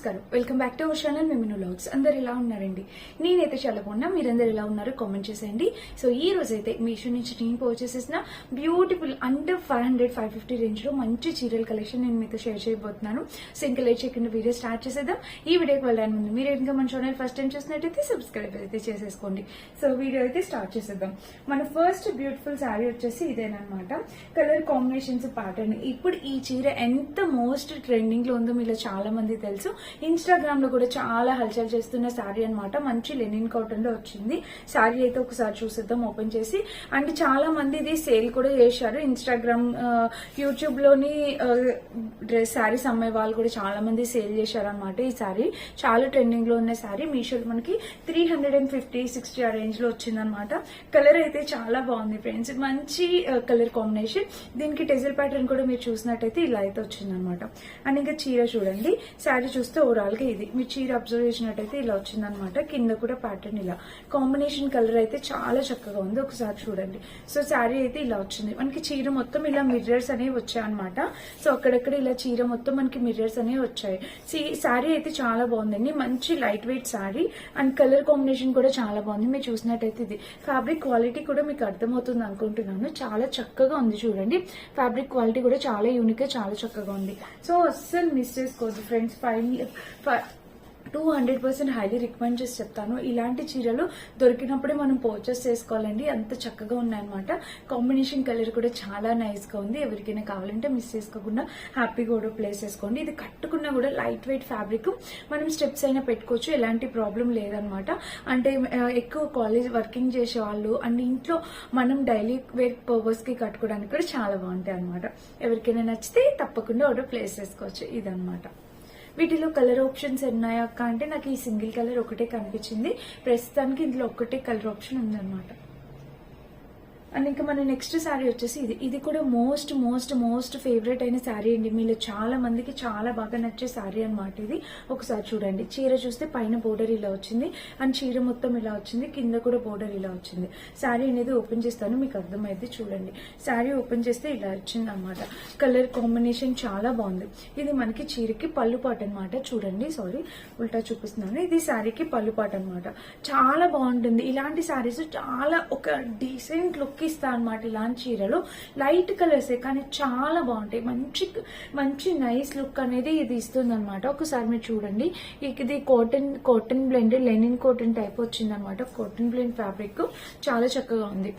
నమస్కారం, welcome back to our channel మిమిను vlogs. అందరు ఎలా ఉన్నారండి? నేనైతే చాలా బాగున్నా. మీరందరు ఎలా ఉన్నారు కామెంట్ చేసేయండి. సో ఈ రోజు అయితే మీషో నుంచి నేను పర్చేస్ చేసిన బ్యూటిఫుల్ అండర్ 500-550 రేంజ్ లో మంచి చీరల కలెక్షన్ నేను మీతో షేర్ చేయబోతున్నాను. సో ఇంకా లేట్ చేయకుండా వీడియో స్టార్ట్ చేసేద్దాం. ఈ వీడియోకి వెళ్ళడానికి ముందు మీరు ఇంకా మన ఛానల్ ఫస్ట్ టైం చూసినట్టయితే సబ్స్క్రైబ్ అయితే చేసేసుకోండి. సో వీడియో అయితే స్టార్ట్ చేసేద్దాం. మన ఫస్ట్ బ్యూటిఫుల్ శారీ వచ్చేసి ఇదేనమాట. Colour combinations pattern. ఇప్పుడు ఈ చీర ఎంత మోస్ట్ ట్రెండింగ్ లో ఉందో మీలో చాలా మంది తెలుసు. ఇన్స్టాగ్రామ్ లో కూడా చాలా హల్చల్ చేస్తున్న శారీ అనమాట. మంచి లెనిన్ కాటన్ లో వచ్చింది. శారీ అయితే ఒకసారి చూసేద్దాం ఓపెన్ చేసి. అండ్ చాలా మంది ఇది సేల్ కూడా చేశారు. ఇన్స్టాగ్రామ్ యూట్యూబ్ లోని డ్రెస్ శారీస్ అమ్మే వాళ్ళు కూడా చాలా మంది సేల్ చేశారు అనమాట. ఈ శారీ చాలా ట్రెండింగ్ లో ఉన్న శారీ మీషో మనకి 350-60 ఆ రేంజ్ లో వచ్చిందనమాట. కలర్ అయితే చాలా బాగుంది ఫ్రెండ్స్. మంచి కలర్ కాంబినేషన్. దీనికి టెజల్ ప్యాటర్న్ కూడా మీరు చూసినట్టయితే ఇలా అయితే వచ్చిందనమాట. అండ్ ఇంకా చీర చూడండి. శారీ చూస్తే ఓవరాల్ గా ఇది మీ చీర అబ్జర్వ్ చేసినట్టయితే ఇలా వచ్చిందనమాట. కింద కూడా ప్యాటర్న్ ఇలా కాంబినేషన్ కలర్ అయితే చాలా చక్కగా ఉంది. ఒకసారి చూడండి. సో శారీ అయితే ఇలా వచ్చింది. మనకి చీర మొత్తం ఇలా మిర్రర్స్ అనేవి వచ్చాయన్నమాట. సో అక్కడక్కడ ఇలా చీర మొత్తం మనకి మిర్రర్స్ అనేవి వచ్చాయి. శారీ అయితే చాలా బాగుందండి. మంచి light weight sari and colour combination కూడా చాలా బాగుంది. మీరు చూసినట్టయితే ఇది ఫ్యాబ్రిక్ క్వాలిటీ కూడా మీకు అర్థమవుతుంది అనుకుంటున్నాను. చాలా చక్కగా ఉంది చూడండి. ఫ్యాబ్రిక్ క్వాలిటీ కూడా చాలా యూనిక్ గా చాలా చక్కగా ఉంది. సో అస్సలు మిస్ చేసుకోవద్దు ఫ్రెండ్స్. 200% హైలీ రికమెండ్ చేసి చెప్తాను. ఇలాంటి చీరలు దొరికినప్పుడే మనం పర్చేస్ చేసుకోవాలండి. అంత చక్కగా ఉన్నాయన్నమాట. కాంబినేషన్ కలర్ కూడా చాలా నైస్ గా ఉంది. ఎవరికైనా కావాలంటే మిస్ చేసుకోకుండా హ్యాపీగా కూడా ప్లేస్ చేసుకోండి. ఇది కట్టుకున్నా కూడా లైట్ వెయిట్ ఫ్యాబ్రిక్. మనం స్టెప్స్ అయినా పెట్టుకోవచ్చు. ఎలాంటి ప్రాబ్లం లేదనమాట. అంటే ఎక్కువ కాలేజ్ వర్కింగ్ చేసే వాళ్ళు అండ్ ఇంట్లో మనం డైలీ వేర్ పర్పస్ కి కట్టుకోవడానికి కూడా చాలా బాగుంటాయి అనమాట. ఎవరికైనా నచ్చితే తప్పకుండా ఆర్డర్ ప్లేస్ చేసుకోవచ్చు. ఇదనమాట. వీటిలో కలర్ ఆప్షన్స్ ఉన్నాయా అక్క అంటే నాకు ఈ సింగిల్ కలర్ ఒకటే కనిపించింది. ప్రస్తుతానికి ఇందులో ఒకటే కలర్ ఆప్షన్ ఉందన్నమాట. అండ్ ఇంకా మన నెక్స్ట్ శారీ వచ్చేసి ఇది కూడా మోస్ట్ మోస్ట్ మోస్ట్ ఫేవరెట్ అయిన శారీ అండి. మీలో చాలా మందికి చాలా బాగా నచ్చే శారీ అనమాట. ఇది ఒకసారి చూడండి. చీర చూస్తే పైన బోర్డర్ ఇలా వచ్చింది అండ్ చీర మొత్తం ఇలా వచ్చింది. కింద కూడా బోర్డర్ ఇలా వచ్చింది. శారీ అనేది ఓపెన్ చేస్తాను మీకు అర్థమైతే చూడండి. శారీ ఓపెన్ చేస్తే ఇలా వచ్చింది అనమాట. కలర్ కాంబినేషన్ చాలా బాగుంది. ఇది మనకి చీరకి పళ్ళు పాట అనమాట. చూడండి, సారీ ఉల్టా చూపిస్తున్నాను. ఇది శారీకి పళ్ళు పాట అనమాట. చాలా బాగుంటుంది. ఇలాంటి శారీస్ చాలా ఒక డీసెంట్ లుక్ ఇస్తా అనమాట. ఇలాంటి చీరలు లైట్ కలర్సే కానీ చాలా బాగుంటాయి. మంచి మంచి నైస్ లుక్ అనేది ఇది ఇస్తుంది అనమాట. ఒకసారి మీరు చూడండి. ఇది cotton blend linen cotton type వచ్చింది అనమాట. కాటన్ బ్లెండ్ ఫ్యాబ్రిక్ చాలా చక్కగా ఉంది.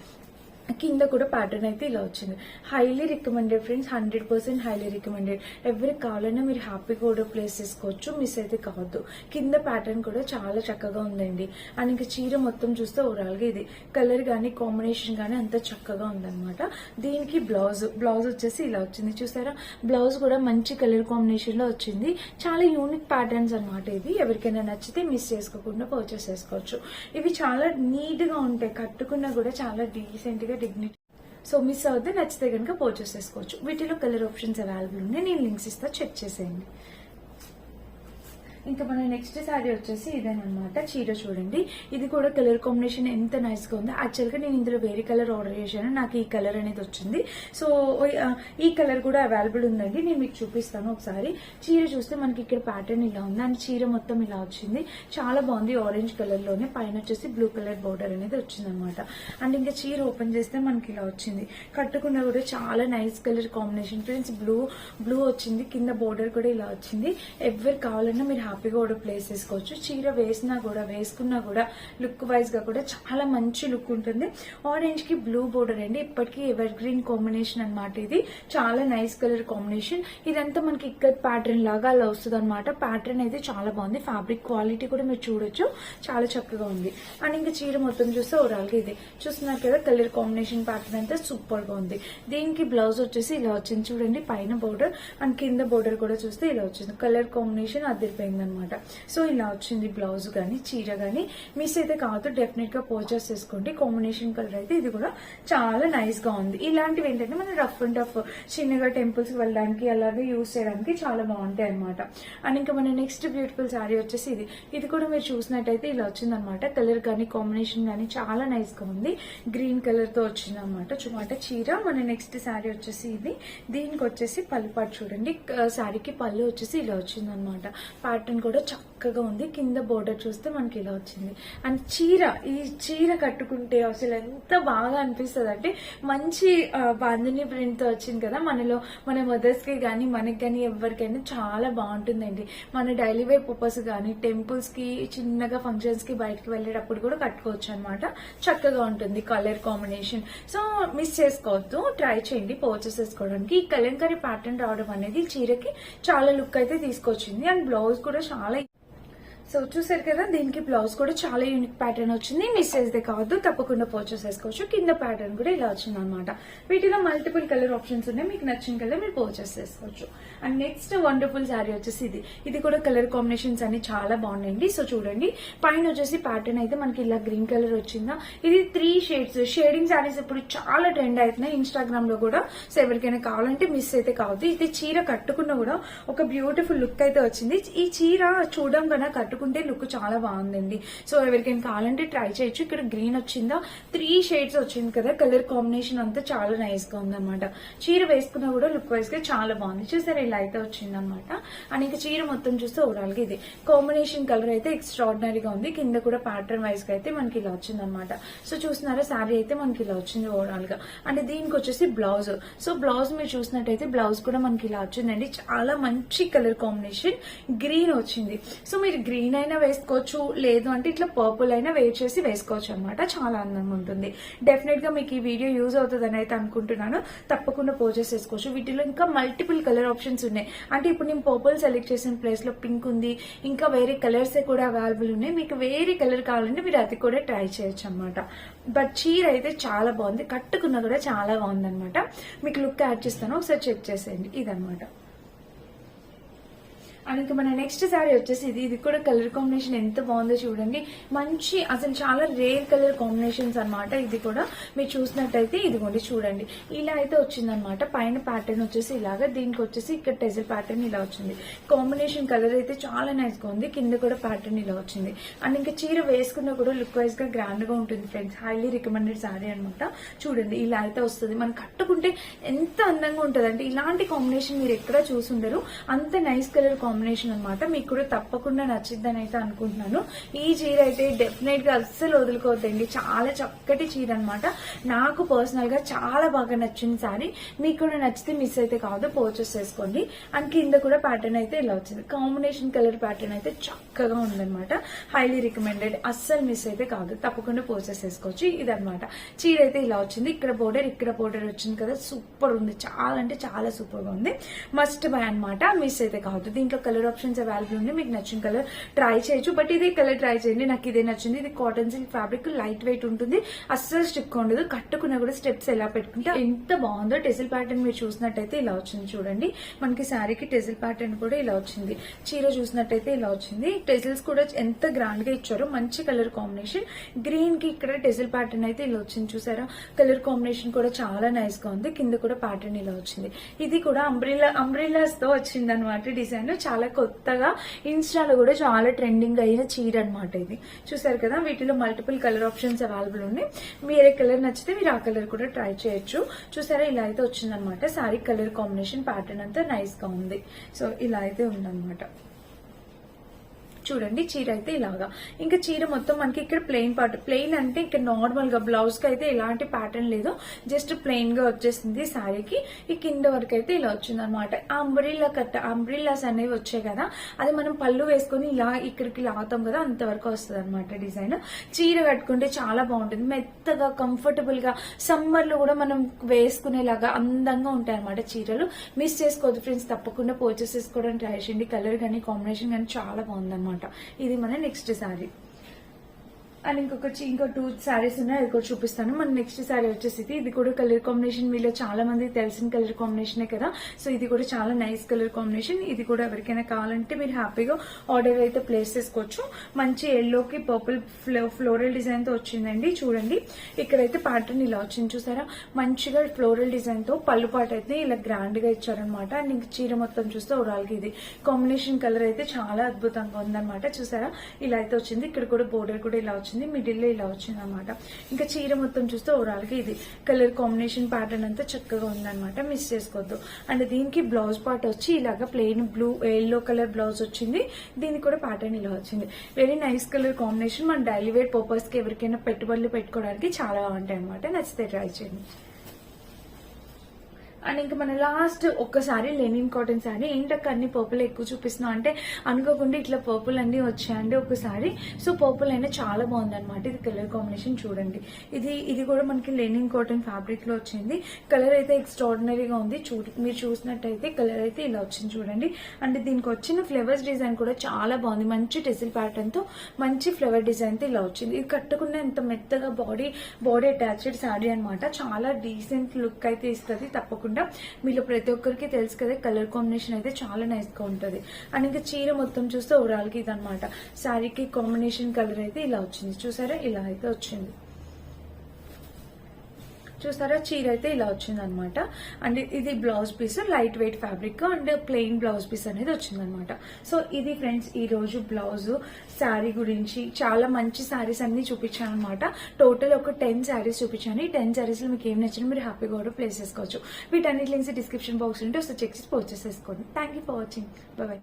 కింద కూడా ప్యాటర్న్ అయితే ఇలా వచ్చింది. Highly recommended friends. 100% highly recommended. ఎవరికి కావాలన్నా మీరు హ్యాపీగా ఆర్డర్ ప్లేస్ చేసుకోవచ్చు. మిస్ అయితే కావద్దు. కింద ప్యాటర్న్ కూడా చాలా చక్కగా ఉందండి. అండ్ ఇంకా చీర మొత్తం చూస్తే ఓవరాల్ గా ఇది కలర్ గానీ కాంబినేషన్ గానీ అంత చక్కగా ఉందన్నమాట. దీనికి బ్లౌజ్ వచ్చేసి ఇలా వచ్చింది. చూసారా, బ్లౌజ్ కూడా మంచి కలర్ కాంబినేషన్ లో వచ్చింది. చాలా యూనిక్ ప్యాటర్న్స్ అనమాట. ఇది ఎవరికైనా నచ్చితే మిస్ చేసుకోకుండా పర్చేస్ చేసుకోవచ్చు. ఇవి చాలా నీట్ గా ఉంటాయి. కట్టుకున్నా కూడా చాలా డీసెంట్ గా డిగ్నిటీ. సో మిస్ అవుతే నచ్చితే కనుక పర్చేస్ చేసుకోవచ్చు. వీటిలో కలర్ ఆప్షన్స్ అవైలబుల్ ఉన్నాయి. నేను లింక్స్ ఇస్తా, చెక్ చేసేయండి. ఇంకా మన నెక్స్ట్ శారీ వచ్చేసి ఇదేనమాట. చీర చూడండి. ఇది కూడా కలర్ కాంబినేషన్ ఎంత నైస్ గా ఉంది. యాక్చువల్ గా నేను ఇందులో వేరే కలర్ ఆర్డర్ చేశాను. నాకు ఈ కలర్ అనేది వచ్చింది. సో ఈ కలర్ కూడా అవైలబుల్ ఉందండి. నేను మీకు చూపిస్తాను ఒకసారి. చీర చూస్తే మనకి ఇక్కడ ప్యాటర్న్ ఇలా ఉంది అండ్ చీర మొత్తం ఇలా వచ్చింది. చాలా బాగుంది. ఆరెంజ్ కలర్ లోనే పైన వచ్చేసి బ్లూ కలర్ బోర్డర్ అనేది వచ్చింది అనమాట. అండ్ ఇంకా చీర ఓపెన్ చేస్తే మనకి ఇలా వచ్చింది. కట్టుకున్నా కూడా చాలా nice colour combination friends. Blue వచ్చింది. కింద బోర్డర్ కూడా ఇలా వచ్చింది. ఎవరు కావాలన్నా మీరు హ్యాపీగా కూడా ప్లేస్ చేసుకోవచ్చు. చీర వేసుకున్నా కూడా లుక్ వైజ్ గా కూడా చాలా మంచి లుక్ ఉంటుంది. ఆరెంజ్ కి బ్లూ బోర్డర్ అండి. ఇప్పటికీ ఎవర్ గ్రీన్ కాంబినేషన్ అనమాట. ఇది చాలా నైస్ కలర్ కాంబినేషన్. ఇదంతా మనకి ఇక్కడ ప్యాటర్న్ లాగా అలా వస్తుంది అనమాట. ప్యాటర్న్ అయితే చాలా బాగుంది. ఫ్యాబ్రిక్ క్వాలిటీ కూడా మీరు చూడొచ్చు. చాలా చక్కగా ఉంది. అండ్ ఇంకా చీర మొత్తం చూస్తే ఓవరాల్ గా ఇది చూస్తున్నారు కదా. కలర్ కాంబినేషన్ ప్యాటర్న్ అయితే సూపర్ గా ఉంది. దీనికి బ్లౌజ్ వచ్చేసి ఇలా వచ్చింది చూడండి. పైన బోర్డర్ అండ్ కింద బోర్డర్ కూడా చూస్తే ఇలా వచ్చింది. కలర్ కాంబినేషన్ అదిరిపోయింది అనమాట. సో ఇలా వచ్చింది బ్లౌజ్ గానీ చీర గానీ. మిస్ అయితే కాదు, డెఫినెట్ గా పర్చేస్ చేసుకోండి. కాంబినేషన్ కలర్ అయితే ఇది కూడా చాలా నైస్ గా ఉంది. ఇలాంటివి ఏంటంటే మనం రఫ్ అండ్ టఫ్ చిన్నగా టెంపుల్స్ కి వెళ్ళడానికి అలాగే యూజ్ చేయడానికి చాలా బాగుంటాయి అనమాట. అండ్ ఇంకా మన నెక్స్ట్ బ్యూటిఫుల్ శారీ వచ్చేసి ఇది కూడా మీరు చూసినట్టయితే ఇలా వచ్చింది అనమాట. కలర్ గానీ కాంబినేషన్ గానీ చాలా నైస్ గా ఉంది. గ్రీన్ కలర్ తో వచ్చింది అనమాట. చీర. మన నెక్స్ట్ శారీ వచ్చేసి దీనికి వచ్చేసి పళ్ళు పాటు చూడండి. శారీకి పళ్ళు వచ్చేసి ఇలా వచ్చింది అనమాట. ప్యాటర్న్ కూడా చక్కగా ఉంది. కింద బోర్డర్ చూస్తే మనకి ఇలా వచ్చింది. అండ్ ఈ చీర కట్టుకుంటే అసలు ఎంత బాగా అనిపిస్తుంది అంటే మంచి బాందిని ప్రింట్ తో వచ్చింది కదా, మన మదర్స్ కి గానీ మనకి గానీ ఎవరికైనా చాలా బాగుంటుందండి. మన డైలీ వేర్ పర్పస్ గానీ టెంపుల్స్ కి చిన్నగా ఫంక్షన్స్ కి బయటకు వెళ్ళేటప్పుడు కూడా కట్టుకోవచ్చు అనమాట. చక్కగా ఉంటుంది కలర్ కాంబినేషన్. సో మిస్ చేసుకోవద్దు, ట్రై చేయండి పర్చేస్ చేసుకోవడానికి. ఈ కలంకారీ ప్యాటర్న్ రావడం అనేది చీరకి చాలా లుక్ అయితే తీసుకొచ్చింది. అండ్ బ్లౌజ్ కూడా చాలా సో చూసారు కదా, దీనికి బ్లౌజ్ కూడా చాలా యూనిక్ ప్యాటర్న్ వచ్చింది. మిస్ చేస్తే కావద్దు, తప్పకుండా పర్చేస్ చేసుకోవచ్చు. కింద ప్యాటర్న్ కూడా ఇలా వచ్చింది అనమాట. వీటిలో మల్టిపుల్ కలర్ ఆప్షన్స్ ఉన్నాయి, మీకు నచ్చిన కలర్ మీరు పర్చేస్ చేసుకోవచ్చు. అండ్ నెక్స్ట్ వండర్ఫుల్ శారీ వచ్చేసి ఇది కూడా కలర్ కాంబినేషన్స్ అన్ని చాలా బాగున్నాయండి. సో చూడండి, పైన వచ్చేసి ప్యాటర్న్ అయితే మనకి ఇలా గ్రీన్ కలర్ వచ్చిందా. ఇది 3 షేడ్స్ షేడింగ్ శారీస్ ఇప్పుడు చాలా ట్రెండ్ అవుతున్నాయి ఇన్స్టాగ్రామ్ లో కూడా. సో ఎవరికైనా కావాలంటే మిస్ అయితే కావద్దు. ఇది చీర కట్టుకున్న కూడా ఒక బ్యూటిఫుల్ లుక్ అయితే వచ్చింది. ఈ చీర చూడడం కన్నా కట్టుకుంటే లుక్ చాలా బాగుందండి. సో ఎవరికైనా కావాలంటే ట్రై చేయొచ్చు. ఇక్కడ గ్రీన్ వచ్చిందా, 3 షేడ్స్ వచ్చింది కదా, కలర్ కాంబినేషన్ అంతా చాలా నైస్ గా ఉందన్నమాట. చీర వేసుకున్నా కూడా లుక్ వైజ్ గా చాలా బాగుంది. చూసారా, ఇలా అయితే వచ్చిందనమాట. అండ్ ఇంకా చీర మొత్తం చూస్తే ఓవరాల్ గా ఇది కాంబినేషన్ కలర్ అయితే ఎక్స్ట్రాడినరీగా ఉంది. కింద కూడా ప్యాటర్న్ వైజ్ గా అయితే మనకి ఇలా వచ్చిందనమాట. సో చూస్తున్నారా, శారీ అయితే మనకి ఇలా వచ్చింది ఓవరాల్ గా. అండ్ దీనికి వచ్చేసి బ్లౌజ్. సో బ్లౌజ్ మీరు చూసినట్టయితే బ్లౌజ్ కూడా మనకి ఇలా వచ్చిందండి. చాలా మంచి కలర్ కాంబినేషన్, గ్రీన్ వచ్చింది. సో మీరు గ్రీన్ అయినా వేసుకోవచ్చు, లేదు అంటే ఇట్లా పర్పుల్ అయినా వేర్ చేసి వేసుకోవచ్చు అనమాట. చాలా అందంగా ఉంటుంది. డెఫినెట్ గా మీకు ఈ వీడియో యూజ్ అవుతుందని అయితే అనుకుంటున్నాను. తప్పకుండా పర్చేస్ చేసుకోవచ్చు. వీటిలో ఇంకా మల్టిపుల్ కలర్ ఆప్షన్స్ ఉన్నాయి. అంటే ఇప్పుడు నేను పర్పుల్ సెలెక్ట్ చేసిన ప్లేస్ లో పింక్ ఉంది, ఇంకా వేరే కలర్స్ కూడా అవైలబుల్ ఉన్నాయి. మీకు వేరే కలర్ కావాలంటే మీరు అది కూడా ట్రై చేయొచ్చు అనమాట. బట్ చీర అయితే చాలా బాగుంది, కట్టుకున్నా కూడా చాలా బాగుంది అనమాట. మీకు లుక్ యాడ్ చేస్తాను, ఒకసారి చెక్ చేసేయండి. ఇదనమాట. అండ్ ఇంకా మన నెక్స్ట్ శారీ వచ్చేసి ఇది కూడా కలర్ కాంబినేషన్ ఎంత బాగుందో చూడండి. మంచి అసలు చాలా రేర్ కలర్ కాంబినేషన్స్ అనమాట. ఇది కూడా మీరు చూసినట్టయితే ఇదిగోండి చూడండి, ఇలా అయితే వచ్చిందనమాట. పైన ప్యాటర్న్ వచ్చేసి ఇలాగా, దీనికి వచ్చేసి ఇక్కడ టెజల్ ప్యాటర్న్ ఇలా వచ్చింది. కాంబినేషన్ కలర్ అయితే చాలా నైస్ గా ఉంది. కింద కూడా ప్యాటర్న్ ఇలా వచ్చింది. అండ్ ఇంకా చీర వేసుకున్నా కూడా లుక్ వైజ్ గా గ్రాండ్ గా ఉంటుంది ఫ్రెండ్స్. హైలీ రికమెండెడ్ శారీ అనమాట. చూడండి, ఇలా అయితే వస్తుంది. మనం కట్టుకుంటే ఎంత అందంగా ఉంటుంది అంటే ఇలాంటి కాంబినేషన్ మీరు ఎక్కడా చూసుండరు. అంత నైస్ కలర్ కాంబినేషన్ అనమాట. మీకు కూడా తప్పకుండా నచ్చిద్దని అయితే అనుకుంటున్నాను. ఈ చీర అయితే డెఫినెట్ గా అస్సలు వదులుకోవద్దండి. చాలా చక్కటి చీర అనమాట. నాకు పర్సనల్ గా చాలా బాగా నచ్చింది సారీ. మీకు కూడా నచ్చితే మిస్ అయితే కాదు, పర్చేస్ చేసుకోండి. అండ్ కింద కూడా ప్యాటర్న్ అయితే ఇలా వచ్చింది. కాంబినేషన్ కలర్ ప్యాటర్న్ అయితే చక్కగా ఉందన్నమాట. హైలీ రికమెండెడ్, అస్సలు మిస్ అయితే కాదు, తప్పకుండా పర్చేస్ చేసుకోవచ్చు. ఇదనమాట చీర అయితే ఇలా వచ్చింది. ఇక్కడ బోర్డర్ వచ్చింది కదా, సూపర్ ఉంది. చాలా అంటే చాలా సూపర్ గా ఉంది. మస్ట్ బై అనమాట, మిస్ అయితే కాదు. దీంట్లో కలర్ ఆప్షన్స్ అవైలబుల్ ఉంది. మీకు నచ్చిన కలర్ ట్రై చేయొచ్చు. బట్ ఇదే కలర్ ట్రై చేయండి, నాకు ఇదే నచ్చింది. ఇది cotton silk fabric, light weight ఉంటుంది, అస్సలు స్టిక్ ఉండదు. కట్టుకున్నా కూడా స్టెప్స్ ఎలా పెట్టుకుంటే ఎంత బాగుందో. టెజిల్ ప్యాటర్న్ మీరు చూసినట్టయితే ఇలా వచ్చింది చూడండి. మనకి శారీకి టెజిల్ ప్యాటర్న్ కూడా ఇలా వచ్చింది. చీర చూసినట్టయితే ఇలా వచ్చింది. టెజిల్స్ కూడా ఎంత గ్రాండ్ గా ఇచ్చారో, మంచి కలర్ కాంబినేషన్. గ్రీన్ కి ఇక్కడ టెజిల్ ప్యాటర్న్ అయితే ఇలా వచ్చింది. చూసారా, కలర్ కాంబినేషన్ కూడా చాలా నైస్ గా ఉంది. కింద కూడా ప్యాటర్న్ ఇలా వచ్చింది. ఇది కూడా అంబ్రిల్లాస్ తో వచ్చింది అనమాట. డిజైన్ చాలా కొత్తగా, ఇన్స్టాలో కూడా చాలా ట్రెండింగ్ అయిన చీర అనమాట. ఇది చూసారు కదా, వీటిలో మల్టిపుల్ కలర్ ఆప్షన్స్ అవైలబుల్ ఉన్నాయి. మీరే కలర్ నచ్చితే మీరు ఆ కలర్ కూడా ట్రై చేయొచ్చు. చూసారా, ఇలా అయితే వచ్చిందనమాట. శారీ కలర్ కాంబినేషన్ ప్యాటర్న్ అంతా నైస్ గా ఉంది. సో ఇలా అయితే ఉందన్నమాట. చూడండి, చీర అయితే ఇలాగా. ఇంకా చీర మొత్తం మనకి ఇక్కడ ప్లెయిన్ అంటే ఇక్కడ నార్మల్ గా బ్లౌజ్ కి అయితే ఎలాంటి ప్యాటర్న్ లేదు, జస్ట్ ప్లెయిన్ గా వచ్చేసింది శారీకి. ఈ కింద వరకు అయితే ఇలా వచ్చింది అనమాట. అంబ్రిల్లాస్ అనేవి వచ్చాయి కదా, అది మనం పళ్ళు వేసుకుని ఇలా ఇక్కడికి లాగుతాం కదా, అంతవరకు వస్తుంది అనమాట డిజైన్. చీర కట్టుకుంటే చాలా బాగుంటుంది, మెత్తగా కంఫర్టబుల్ గా, సమ్మర్ లో కూడా మనం వేసుకునేలాగా అందంగా ఉంటాయి అనమాట చీరలు. మిస్ చేసుకోవద్దు ఫ్రెండ్స్, తప్పకుండా పర్చేస్ చేసుకోవడానికి ట్రై చేయండి. కలర్ కానీ కాంబినేషన్ కానీ చాలా బాగుందన్నమాట. ఇది మన నెక్స్ట్ శారీ. అండ్ ఇంకో 2 శారీస్ ఉన్నాయి, అది కూడా చూపిస్తాను. మన నెక్స్ట్ శారీ వచ్చేసి ఇది కూడా కలర్ కాంబినేషన్ మీలో చాలా మందికి తెలిసిన కలర్ కాంబినేషనే కదా. సో ఇది కూడా చాలా నైస్ కలర్ కాంబినేషన్. ఇది కూడా ఎవరికైనా కావాలంటే మీరు హ్యాపీగా ఆర్డర్ అయితే ప్లేస్ చేసుకోవచ్చు. మంచి ఎల్లోకి పర్పుల్ ఫ్లోరల్ డిజైన్ తో వచ్చిందండి. చూడండి, ఇక్కడైతే ప్యాటర్న్ ఇలా వచ్చింది. చూసారా, మంచిగా ఫ్లోరల్ డిజైన్ తో పళ్ళు పాట అయితే ఇలా గ్రాండ్ గా ఇచ్చారనమాట. అండ్ ఇంక చీర మొత్తం చూస్తే ఓవరాల్ గా ఇది కాంబినేషన్ కలర్ అయితే చాలా అద్భుతంగా ఉందన్నమాట. చూసారా, ఇలా అయితే వచ్చింది. ఇక్కడ కూడా బోర్డర్ కూడా ఇలా వచ్చింది. వచ్చింది, మిడిల్ లో ఇలా వచ్చింది అనమాట. ఇంకా చీర మొత్తం చూస్తే ఓవరాల్ గా ఇది కలర్ కాంబినేషన్ ప్యాటర్న్ అంతా చక్కగా ఉందన్నమాట, మిస్ చేసుకోవద్దు. అండ్ దీనికి బ్లౌజ్ పార్ట్ వచ్చి ఇలాగా plain blue yellow colour blouse వచ్చింది, దీనికి కూడా ప్యాటర్న్ ఇలా వచ్చింది. Very nice colour combination. మన డైలీ వేర్ పర్పస్ కి ఎవరికైనా పెట్టుబడులు పెట్టుకోవడానికి చాలా బాగుంటాయి అనమాట. నచ్చితే ట్రై చేయండి. అండ్ ఇంకా మన లాస్ట్ ఒక్కసారి లెనిన్ కాటన్ శారీ. ఏంటక్క అన్ని పర్పుల్ ఎక్కువ చూపిస్తున్నాం అంటే అనుకోకుండా ఇట్లా పర్పుల్ అన్ని వచ్చాయండి ఒకసారి. సో పర్పుల్ అయినా చాలా బాగుంది అనమాట. ఇది కలర్ కాంబినేషన్ చూడండి. ఇది కూడా మనకి లెనిన్ కాటన్ ఫ్యాబ్రిక్ లో వచ్చింది. కలర్ అయితే ఎక్స్ట్రాడినరీగా ఉంది. మీరు చూసినట్టయితే కలర్ అయితే ఇలా వచ్చింది చూడండి. అండ్ దీనికి వచ్చిన ఫ్లవర్స్ డిజైన్ కూడా చాలా బాగుంది. మంచి టెసిల్ ప్యాటర్న్ తో మంచి ఫ్లవర్ డిజైన్ తో ఇలా వచ్చింది. ఇది కట్టుకున్న ఎంత మెత్తగా బాడీ అటాచ్డ్ శారీ అనమాట. చాలా డీసెంట్ లుక్ అయితే ఇస్తుంది తప్పకుండా. మీలో ప్రతి ఒక్కరికి తెలుసు కదా, కలర్ కాంబినేషన్ అయితే చాలా నైస్ గా ఉంటది. అండ్ ఇంకా చీర మొత్తం చూస్తే ఓవరాల్ గా ఇదనమాట. శారీకి కాంబినేషన్ కలర్ అయితే ఇలా వచ్చింది చూసారా, ఇలా అయితే వచ్చింది చూసారా. చీర అయితే ఇలా వచ్చింది అనమాట. అండ్ ఇది blouse piece light weight fabric and plain blouse piece అనేది వచ్చింది అనమాట. సో ఇది ఫ్రెండ్స్ ఈ రోజు బ్లౌజ్ శారీ గురించి చాలా మంచి శారీస్ అన్ని చూపించాను అనమాట. టోటల్ ఒక 10 శారీస్ చూపించాను. ఈ 10 శారీస్ లో మీకు ఏం నచ్చినా మీరు హ్యాపీగా కూడా ప్లేస్ చేసుకోవచ్చు. వీటన్నిటి లింక్స్ డిస్క్రిప్షన్ బాక్స్ ఉంటే ఒకసారి చెక్ చేసి పర్చేస్ చేసుకోండి. Thank you for watching. By by.